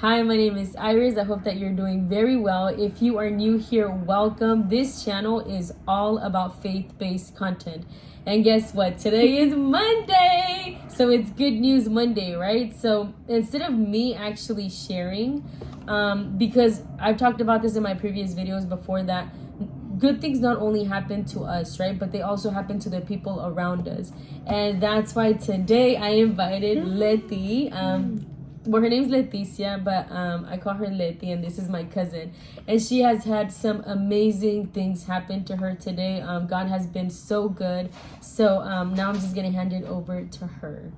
Hi, my name is Iris. I hope that you're doing very well. If you are new here, welcome. This channel is all about faith-based content. And guess what? Today is Monday. So it's Good News Monday, right? So instead of me actually sharing, because I've talked about this in my previous videos before, that good things not only happen to us, right, but they also happen to the people around us. And that's why today I invited Lety. Well, her name's Leticia, but I call her Lety, and this is my cousin. And she has had some amazing things happen to her today. God has been so good. So now I'm just going to hand it over to her.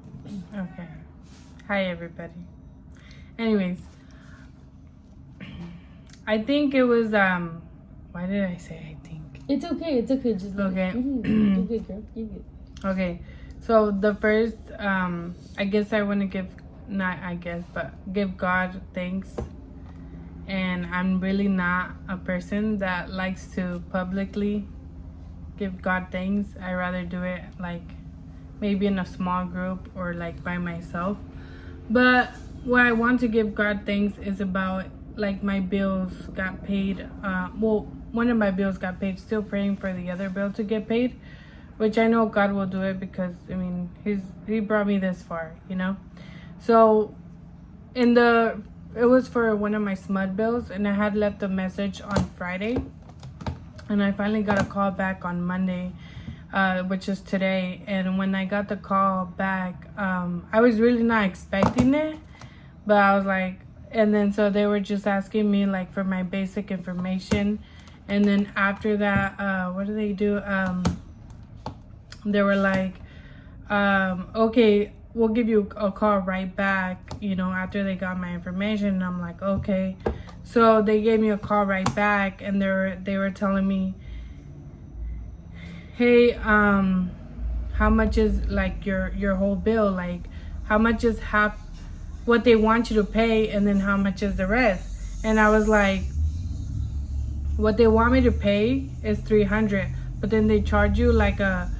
Okay. Hi, everybody. Anyways, I think it was, why did I say I think? It's okay. It's okay. Just okay. You're good, girl. You're good. Okay. So the first, I guess I want to give God thanks. And I'm really not a person that likes to publicly give God thanks. I rather do it like maybe in a small group or like by myself. But what I want to give God thanks is about like my bills got paid. One of my bills got paid. Still praying for the other bill to get paid, which I know God will do it because I mean He brought me this far, you know. So it was for one of my SMUD bills, and I had left a message on Friday, and I finally got a call back on Monday, which is today. And when I got the call back, I was really not expecting it, but I was like, and then so they were just asking me like for my basic information, and then after that, what do? They were like, okay, we'll give you a call right back, you know, after they got my information. And I'm like, okay. So they gave me a call right back, and they were telling me, hey, how much is like your whole bill? Like, how much is half what they want you to pay, and then how much is the rest? And I was like, what they want me to pay is $300, but then they charge you like a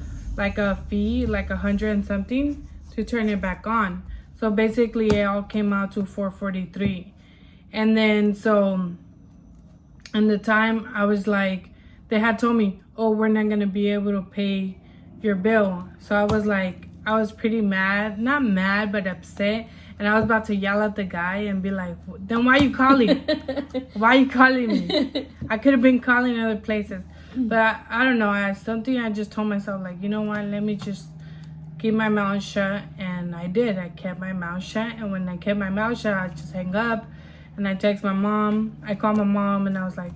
fee, like $100 and something to turn it back on. So basically it all came out to $443. And then so in the time I was like, they had told me, oh, we're not gonna be able to pay your bill. So I was like, I was pretty mad, not mad but upset, and I was about to yell at the guy and be like, then why are you calling? Why are you calling me? I could have been calling other places. But I don't know, I just told myself, like, you know what, let me just keep my mouth shut. And I did. I kept my mouth shut. And when I kept my mouth shut, I just hang up and I text my mom. I called my mom and I was like,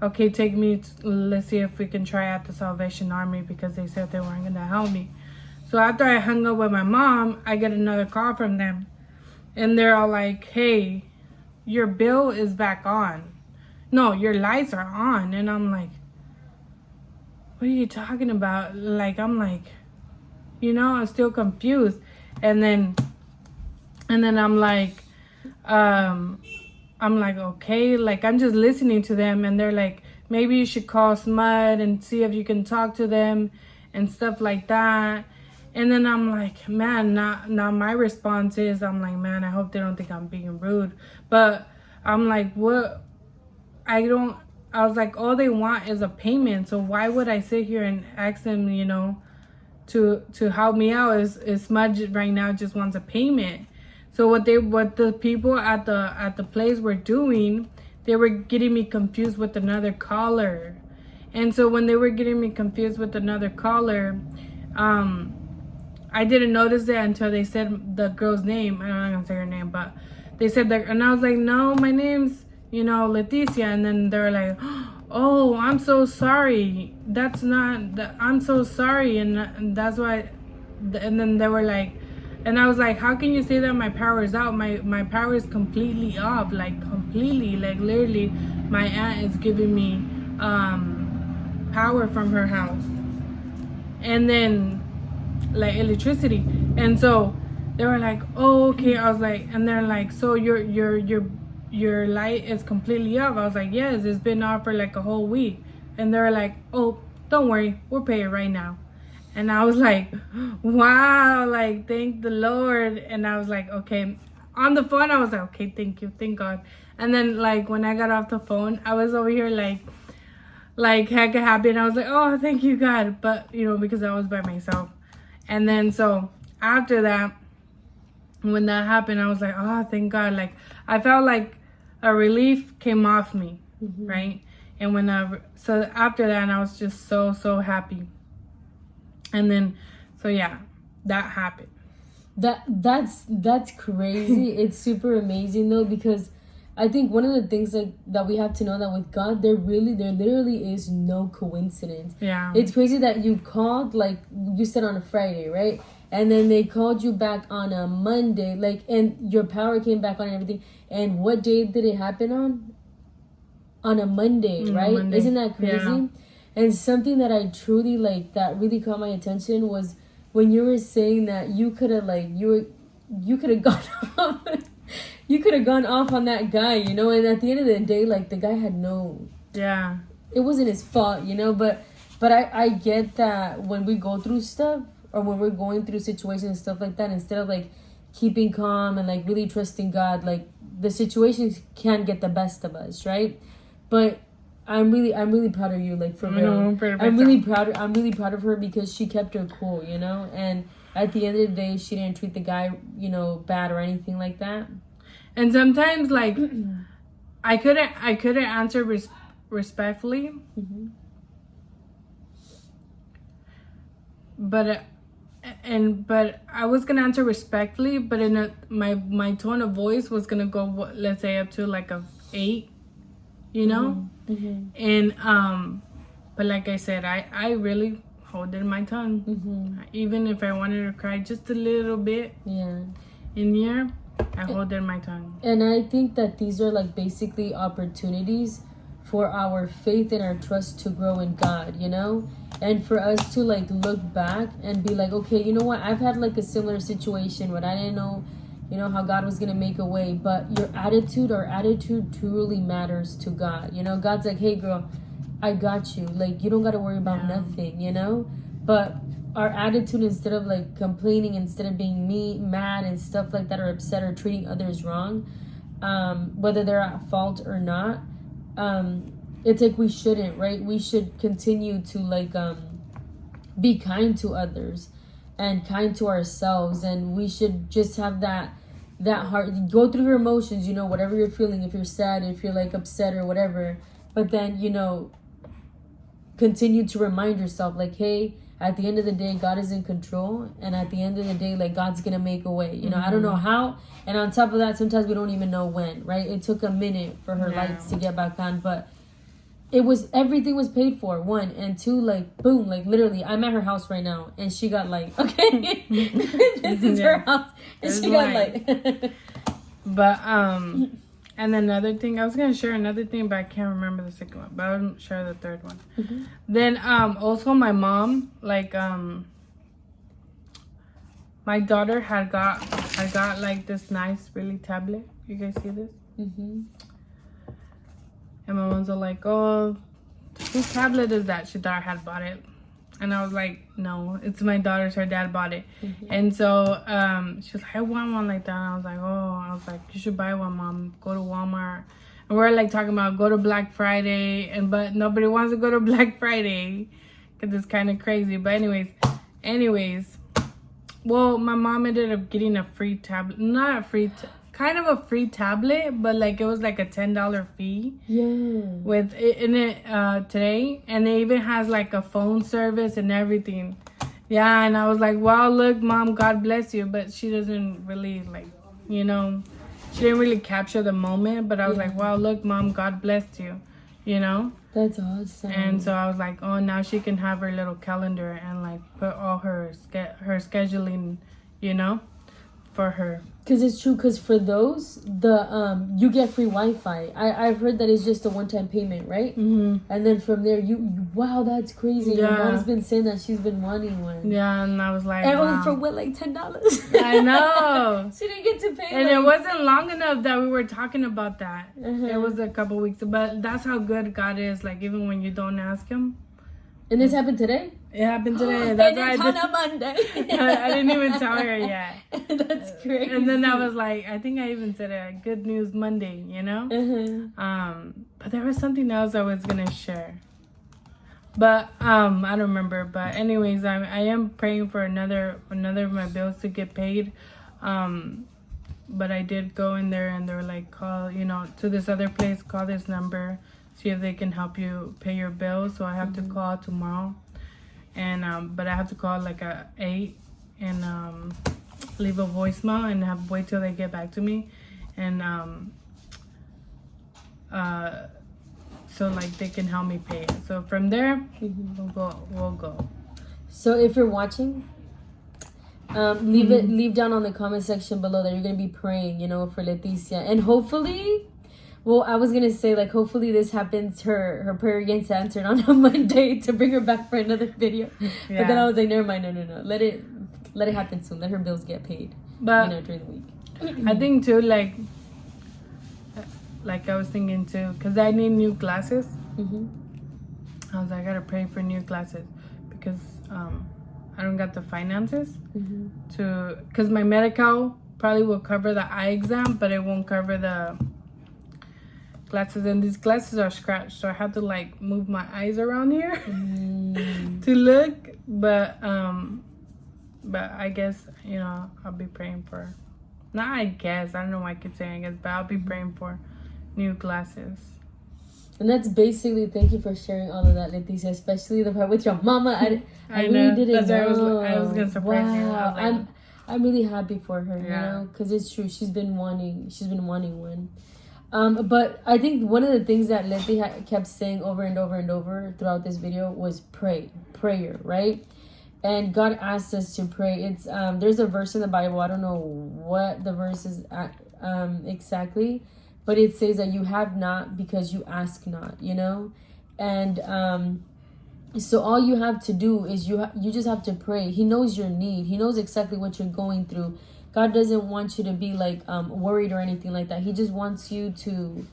okay, take me, let's see if we can try out the Salvation Army, because they said they weren't going to help me. So after I hung up with my mom, I get another call from them. And they're all like, hey, your bill is back on. No, your lights are on. And I'm like, what are you talking about? Like, I'm like, you know, I'm still confused. And then I'm like, okay, like I'm just listening to them, and they're like, maybe you should call SMUD and see if you can talk to them and stuff like that. And then I'm like, man, now my response is, I'm like, man, I hope they don't think I'm being rude. But I'm like, what? I was like, all they want is a payment. So why would I sit here and ask them, you know, to help me out? Is SMUD right now just wants a payment. So what the people at the place were doing, they were getting me confused with another caller. And so when they were getting me confused with another caller, I didn't notice it until they said the girl's name. I'm not gonna say her name, but they said that, and I was like, no, my name's, you know, Leticia. And then they were like, oh, I'm so sorry. I'm so sorry. And that's why, and then they were like, and I was like, how can you say that my power is out? My power is completely off, like completely, like literally my aunt is giving me power from her house. And then like electricity. And so they were like, oh, okay. I was like, and they're like, so your light is completely off. I was like, yes, it's been off for like a whole week. And they're like, oh, don't worry, we'll pay it right now. And I was like, wow, like, thank the Lord. And I was like, okay, on the phone, I was like, okay, thank you, thank God. And then like when I got off the phone, I was over here like hecka happy, and I was like, oh, thank you, God. But you know, because I was by myself. And then so after that, when that happened, I was like, oh, thank God. Like I felt like a relief came off me, right? And so after that, I was just so happy. And then, so yeah, that happened. That's crazy. It's super amazing though, because I think one of the things like that we have to know that with God, there literally is no coincidence. Yeah. It's crazy that you called, like you said, on a Friday, right? And then they called you back on a Monday, like, and your power came back on and everything. And what day did it happen on? On a Monday, right? Monday. Isn't that crazy? Yeah. And something that I truly like that really caught my attention was when you were saying that you could have like you could have gone off. You could have gone off on that guy, you know, and at the end of the day, like the guy had no, it wasn't his fault, you know, but I get that when we go through stuff or when we're going through situations and stuff like that, instead of like keeping calm and like really trusting God, like the situations can get the best of us, right? But I'm really proud of you, like for real. I'm really proud of her because she kept her cool, you know, and at the end of the day, she didn't treat the guy, you know, bad or anything like that. And sometimes, like, I couldn't answer respectfully, but I was gonna answer respectfully, but in my tone of voice was gonna go, let's say, up to like a 8, you know, and but like I said, I really holded my tongue, even if I wanted to cry just a little bit, in here. I hold in my tongue. And I think that these are like basically opportunities for our faith and our trust to grow in God, you know? And for us to like look back and be like, okay, you know what? I've had like a similar situation where I didn't know, you know, how God was going to make a way. But our attitude truly matters to God. You know, God's like, hey, girl, I got you. Like, you don't got to worry about nothing, you know? But our attitude, instead of like complaining, instead of being mad and stuff like that, or upset or treating others wrong, whether they're at fault or not, it's like we shouldn't, right? We should continue to like be kind to others and kind to ourselves, and we should just have that heart. Go through your emotions, you know, whatever you're feeling, if you're sad, if you're like upset or whatever, but then, you know, continue to remind yourself like, hey, at the end of the day, God is in control. And at the end of the day, like, God's going to make a way. You know, I don't know how. And on top of that, sometimes we don't even know when, right? It took a minute for her lights to get back on. But everything was paid for, 1. And 2, like, boom, like, literally, I'm at her house right now. And she got light. Okay? This is her house. And she got light. But, and another thing, I was going to share another thing, but I can't remember the second one. But I'll share the third one. Then, also my mom, like, my daughter had got like this nice, really tablet. You guys see this? And my mom's all like, oh, whose tablet is that? She thought I had bought it. And I was like, no, it's my daughter's. Her dad bought it. And so she was like, I want one like that. And I was like, you should buy one, Mom. Go to Walmart. And we're like talking about go to Black Friday. But nobody wants to go to Black Friday because it's kind of crazy. But anyways, well, my mom ended up getting a free tablet. Not a free kind of a free tablet, but like it was like a $10 fee. With it in it today, and it even has like a phone service and everything. And I was like, wow, look, Mom, God bless you. But she doesn't really like, you know, she didn't really capture the moment. But I was like, wow, look, Mom, God blessed you, you know. That's awesome. And so I was like, oh, now she can have her little calendar and like put all her scheduling, you know, for her. Because it's true, because for those, you get free Wi-Fi. I've heard that it's just a one-time payment, right? And then from there, wow, that's crazy. Your mom's been saying that she's been wanting one. And I was like, and only for what, like $10? I know. She didn't get to pay. And it wasn't long enough that we were talking about that. It was a couple weeks, but that's how good God is. Like, even when you don't ask him, And this happened today? It happened today. And That's it's why on a Monday. I didn't even tell her yet. That's crazy. And then I was like, I think I even said it, Good News Monday, you know? But there was something else I was going to share. But I don't remember. But anyways, I am praying for another of my bills to get paid. But I did go in there and they were like, call, to this other place, call this number, see if they can help you pay your bills. So I have to call tomorrow. And but I have to call like at 8 and leave a voicemail and have wait till they get back to me. And so like they can help me pay it. So from there, we'll go. So if you're watching, leave down on the comment section below that you're gonna be praying, for Leticia, and hopefully, well, I was gonna say like hopefully this happens, her prayer gets answered on a Monday to bring her back for another video. Yeah. But then I was like, never mind, no, let it happen soon. Let her bills get paid, during the week. I think too, like I was thinking too, because I need new glasses. I was like, I gotta pray for new glasses because I don't got the finances because my medical probably will cover the eye exam, but it won't cover the glasses. And these glasses are scratched, so I have to like move my eyes around here to look. But I guess I'll be praying for. Not I guess, I don't know why I keep saying I guess, but I'll be praying for new glasses. And that's basically, thank you for sharing all of that, Leticia, especially the part with your mama. I really didn't know. I was gonna surprise her. Wow. I'm really happy for her, because it's true. She's been wanting one. But I think one of the things that Lety kept saying over and over and over throughout this video was prayer, right? And God asked us to pray. It's there's a verse in the Bible. I don't know what the verse is exactly, but it says that you have not because you ask not, And so all you have to do is you just have to pray. He knows your need. He knows exactly what you're going through. God doesn't want you to be like worried or anything like that. He just wants you to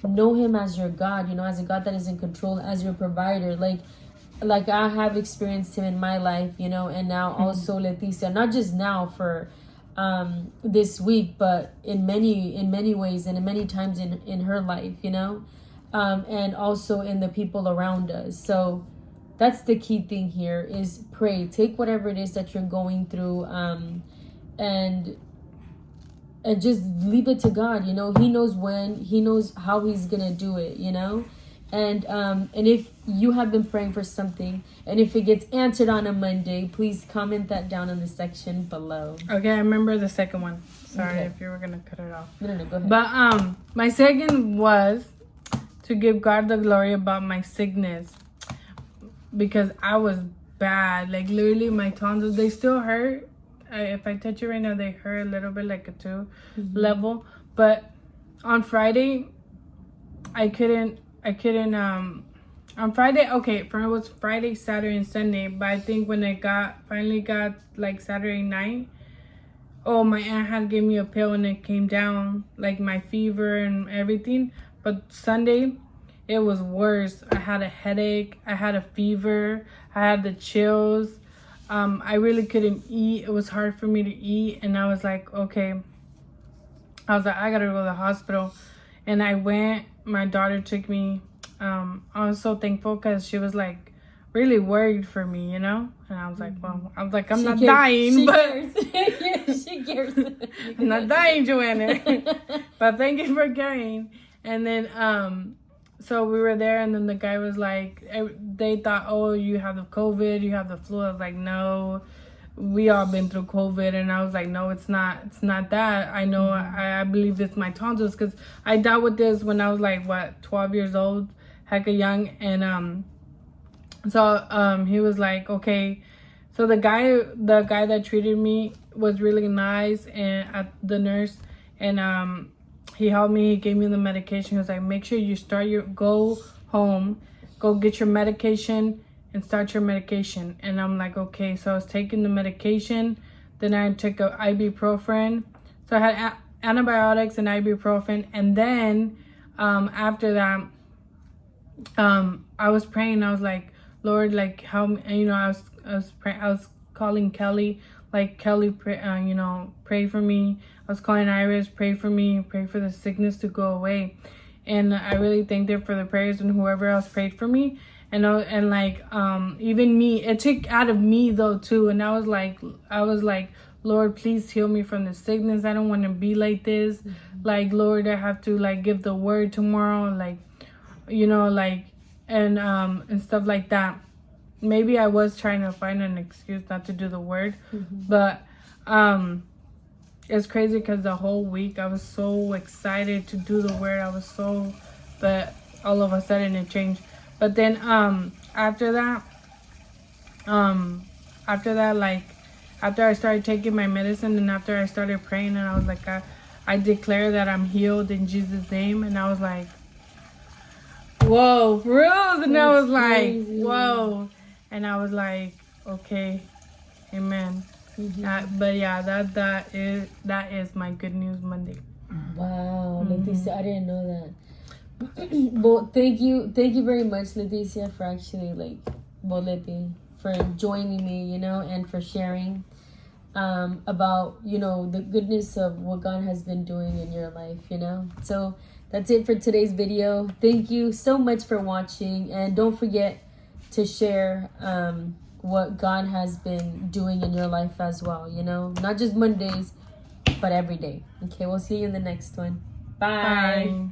know him as your God, as a God that is in control, as your provider. Like I have experienced him in my life, and now also Leticia, not just now for this week, but in many ways and in many times in her life, and also in the people around us. So that's the key thing here is pray. Take whatever it is that you're going through, and just leave it to God. He knows when, he knows how he's gonna do it, And if you have been praying for something and if it gets answered on a Monday, please comment that down in the section below. Okay, I remember the second one. Sorry if you were gonna cut it off. No, go ahead. But my second was to give God the glory about my sickness, because I was bad. Like literally my tonsils, they still hurt. If I touch it right now, they hurt a little bit, like a 2 level. But on Friday, I couldn't on Friday, for it was Friday, Saturday, and Sunday. But I think when I finally got like Saturday night, my aunt had gave me a pill and it came down, like my fever and everything. But Sunday, it was worse. I had a headache, I had a fever, I had the chills. I really couldn't eat. It was hard for me to eat, and I was like, okay. I was like, I gotta go to the hospital, and I went. My daughter took me. I was so thankful because she was like really worried for me, And I was like, I'm not dying, but she cares. I'm not dying, Joanna. But thank you for caring. And then so we were there, and then the guy was like, they thought, oh, you have the COVID, you have the flu. I was like, no, we all been through COVID. And I was like, no, it's not that. I know, I believe it's my tonsils, because I dealt with this when I was like 12 years old, hecka young. And so he was like, okay. So the guy that treated me was really nice, and the nurse, and he helped me. He gave me the medication. He was like, make sure you go home, go get your medication and start your medication. And I'm like, okay. So I was taking the medication. Then I took a ibuprofen. So I had antibiotics and ibuprofen. And then after that, I was praying. I was like, Lord, like how, you know, I was calling Kelly, like, Kelly, pray, pray for me. I was calling Iris, pray for me, pray for the sickness to go away. And I really thanked her for the prayers and whoever else prayed for me. And like, even me, it took out of me though too. And I was like, Lord, please heal me from the sickness. I don't want to be like this. Mm-hmm. Like, Lord, I have to like give the word tomorrow, like, you know, like, and stuff like that. Maybe I was trying to find an excuse not to do the word, but it's crazy because the whole week I was so excited to do the word. But all of a sudden it changed. But then after that, like, after I started taking my medicine and after I started praying, and I was like, I declare that I'm healed in Jesus' name. And I was like, whoa, for real? And I was like, crazy. Whoa. And I was like, okay, amen. But yeah, that is my Good News Monday. Wow, Leticia, I didn't know that. Well, thank you very much, Leticia, for actually Lety, for joining me, you know, and for sharing about, you know, the goodness of what God has been doing in your life, you know. So that's it for today's video. Thank you so much for watching, and don't forget to share what God has been doing in your life as well, you know, not just Mondays, but every day. Okay, we'll see you in the next one. Bye.